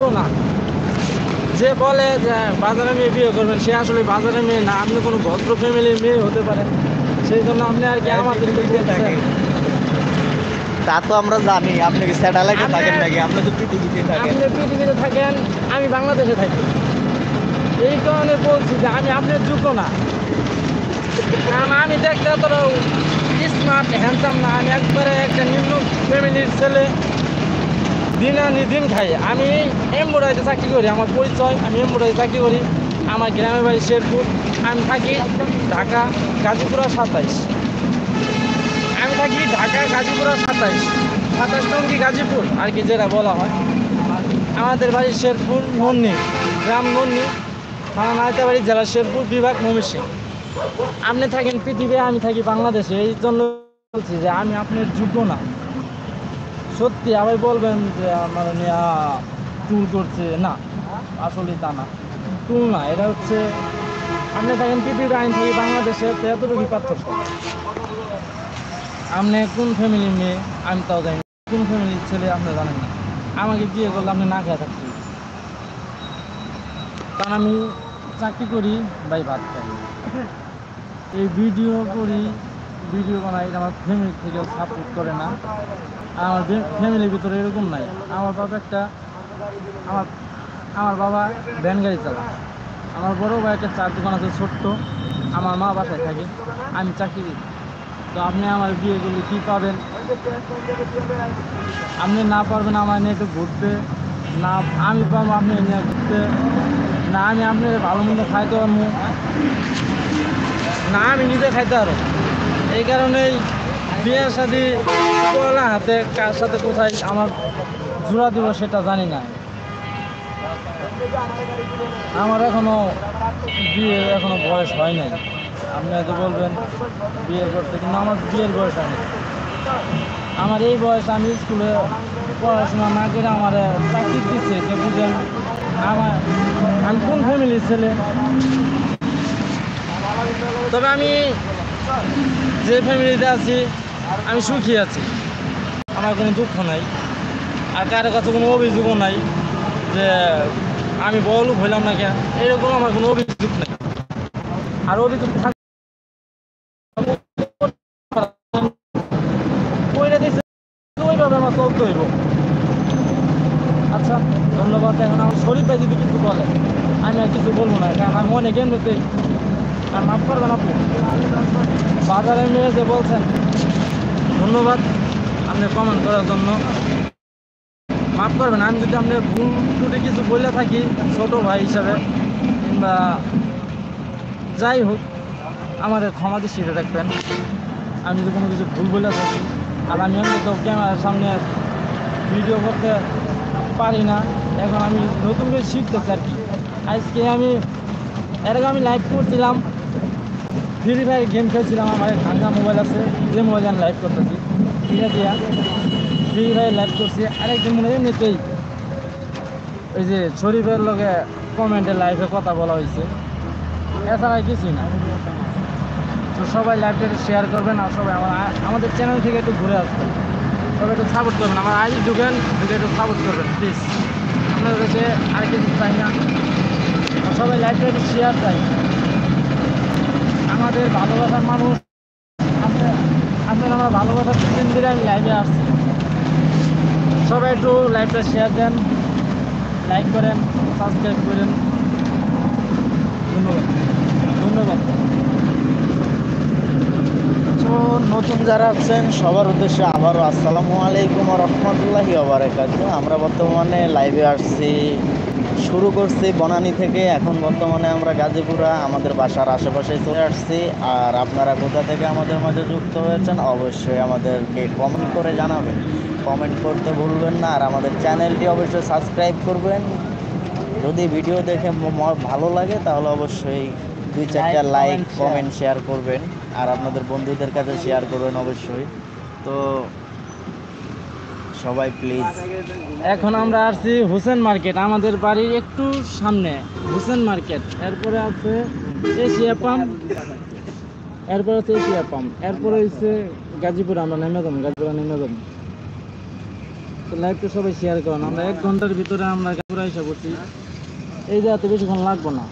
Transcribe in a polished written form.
না, যে বলে যে বাজারে মেয়ে বিয়ে করবেন সে আসলে বাজারে মেয়ে না, আপনি কোনো ভদ্র ফ্যামিলির মেয়ে হতে পারে। সেই জন্য আপনি আর কি আমাদেরকে বলছেন। তা তো আমরা জানি, আপনি কি স্যাটেলাইটে থাকেন নাকি? আপনি তো পৃথিবীতে থাকেন। আপনি পৃথিবীতে থাকেন, আমি বাংলাদেশে থাকি। এই কারণে বলছি যে আমি আপনার যোগ্য না, কারণ আমি দেখতে অতটা স্মার্ট হ্যান্ডসাম না। আমি একবারে একটা নিম্ন ফ্যামিলির ছেলে, দিন আনি দিন খাই। আমি এমবুড়াইতে চাকরি করি, আমার পরিচয়, আমি এমবুড়াইতে চাকরি করি। আমার গ্রামের বাড়ি শেরপুর, আমি থাকি ঢাকা গাজীপুরা 27। আমি থাকি ঢাকা গাজীপুরা 27 টঙ্গী গাজীপুর আর কি যেটা বলা হয়। আমাদের বাড়ি শেরপুর নন্নি, গ্রাম নন্নি, থানা নাইতাবাড়ি, জেলা শেরপুর, বিভাগ ময়মনসিংহ। আপনি থাকেন পৃথিবী, আমি থাকি বাংলাদেশে। এই জন্য বলছি যে আমি আপনার যোগ্য না। সত্যি আবার বলবেন যে আমার নেয়া টুল করছে, না আসলে তা না, টুল না। এটা হচ্ছে আপনি থাকেন পৃথিবীর, আইন থাকি বাংলাদেশে, তো এতটুকু পার্থক্য। আপনি কোন ফ্যামিলির মেয়ে আমি তাও জানি না, কোন ফ্যামিলির ছেলে আপনি জানেন না। আমাকে বিয়ে করলে আপনি না খেয়ে থাকতে, কারণ আমি চাকরি করি, ভাই ভাত খাই, এই ভিডিও করি, ভিডিও বানাই। আমার ফ্যামিলি থেকে সাপোর্ট করে না। আমার ফ্যামিলির ভিতরে এরকম নাই। আমার বাবা একটা আমার আমার বাবা ভ্যান গাড়ি চালায়। আমার বড় ভাই একটা চার দোকান আছে ছোট্ট। আমার মা বাসায় থাকে, আমি চাকরি করি। তো আপনি আমার বিয়ে করলে কী পাবেন? আপনি না পারবেন আমার নিয়ে একটু ঘুরতে, না আমি পারবো আপনি নিয়ে ঘুরতে, না আমি আপনার ভালো মন্দ খাইতে পারবো, না আমি নিজে খাইতে পারবো। এই কারণেই বিয়ের সাথে পড়ালা হাতে কার সাথে কোথায় আমার জোড়া দিব সেটা জানি না। আমার এখনো বয়স হয় নাই। আপনি হয়তো বলবেন বিয়ে করতে, কিন্তু আমার বিয়ের বয়স হয়নি। আমার এই বয়স, আমি স্কুলে পড়াশোনা না করে আমার চাকরি দিচ্ছে, যে বুঝেন আমি কোন ফ্যামিলির ছেলে। তবে আমি যে ফ্যামিলিতে আছি আমি সুখী আছি, আমার কোনো দুঃখ নাই, আর কারো কাছে কোনো অভিযোগও নাই যে আমি বড়লোক হইলাম না কেন, এরকম আমার কোনো অভিযোগ নেই। আর অভিযোগ ওইভাবে আমার চলতে হইব। আচ্ছা, ধন্যবাদ। এখন আমার শরীর ভাই যদি কিছু বলে আমি আর কিছু বলবো না, কারণ আমি অনেক এমনিতে। আর মাফ করবেন আপনি, বাজারে মেয়ে যে বলছেন, ধন্যবাদ আপনি কমেন্ট করার জন্য। মাফ করবেন আমি যদি আপনার ভুল ত্রুটি কিছু বলে থাকি, ছোট ভাই হিসাবে, কিংবা যাই হোক, আমাদের ক্ষমা দৃষ্টিতে রাখবেন। আমি যদি কোনো কিছু ভুল বলে থাকি, আর আমি এমনি তো ক্যামেরার সামনে ভিডিও করতে পারি না। এখন আমি নতুন করে শিখতেছি আর কি। আজকে আমি এর আগে আমি লাইভ করছিলাম, ফ্রি ফায়ার গেম খেলছিলাম। আমার ভাঙ্গা মোবাইল আছে, যে মোবাইল আমি লাইভ করতেছি, এটা দিয়া ফ্রি ফায়ার লাইভ করছি। আরেকদিন মনে হয় এমনিতেই ওই যে শরীফের লগে কমেন্টে লাইভে কথা বলা হয়েছে, এছাড়া কিছুই না। তো সবাই লাইভটা শেয়ার করবেন, আর সবাই আমাদের চ্যানেল থেকে একটু ঘুরে আসবেন, সবাই একটু সাপোর্ট করবেন। আমার আইডি ঢুকে একটু সাপোর্ট করবেন প্লিজ। আপনাদের কাছে আর কিছু চাই না, সবাই লাইভটা একটু শেয়ার চাই। আমাদের ভালোবাসার মানুষ, আপনার আমার ভালোবাসার দিন ধরে আমি লাইভে আসছি। সবাই একটু লাইভটা শেয়ার দেন, লাইক করেন, সাবস্ক্রাইব করেন। ধন্যবাদ, ধন্যবাদ। তো নতুন যারা আছেন সবার উদ্দেশ্যে আবারও আসসালামু আলাইকুম ওয়া রাহমাতুল্লাহি ওয়া বারাকাতুহু। আমরা বর্তমানে লাইভে আসছি, শুরু করছি বনানী থেকে। এখন বর্তমানে আমরা গাজীপুরা আমাদের বাসার আশেপাশে চলে আসছি। আর আপনারা কোথা থেকে আমাদের মাঝে যুক্ত হয়েছেন অবশ্যই আমাদেরকে কমেন্ট করে জানাবেন, কমেন্ট করতে ভুলবেন না। আর আমাদের চ্যানেলটি অবশ্যই সাবস্ক্রাইব করবেন। যদি ভিডিও দেখে ভালো লাগে তাহলে অবশ্যই 2-4টা লাইক, কমেন্ট, শেয়ার করবেন। আর আপনাদের বন্ধুদের কাছে শেয়ার করবেন অবশ্যই। তো সবাই প্লিজ। এখন আমরা আসছি হোসেন মার্কেট, আমাদের বাড়ির একটু সামনে হোসেন মার্কেট। এরপরে আছে এশিয়া পাম্প, এরপরে হচ্ছে এশিয়া পাম্প, এরপরে হচ্ছে গাজীপুর। আমরা নেমে যাবো, গাজীপুরা নেমে যাবো। তো লাইভটা সবাই শেয়ার করেন। আমরা 1 ঘন্টার ভিতরে আমরা গাজীপুরে এসে পড়ছি। এই জায়গাতে বেশিক্ষণ লাগবো না।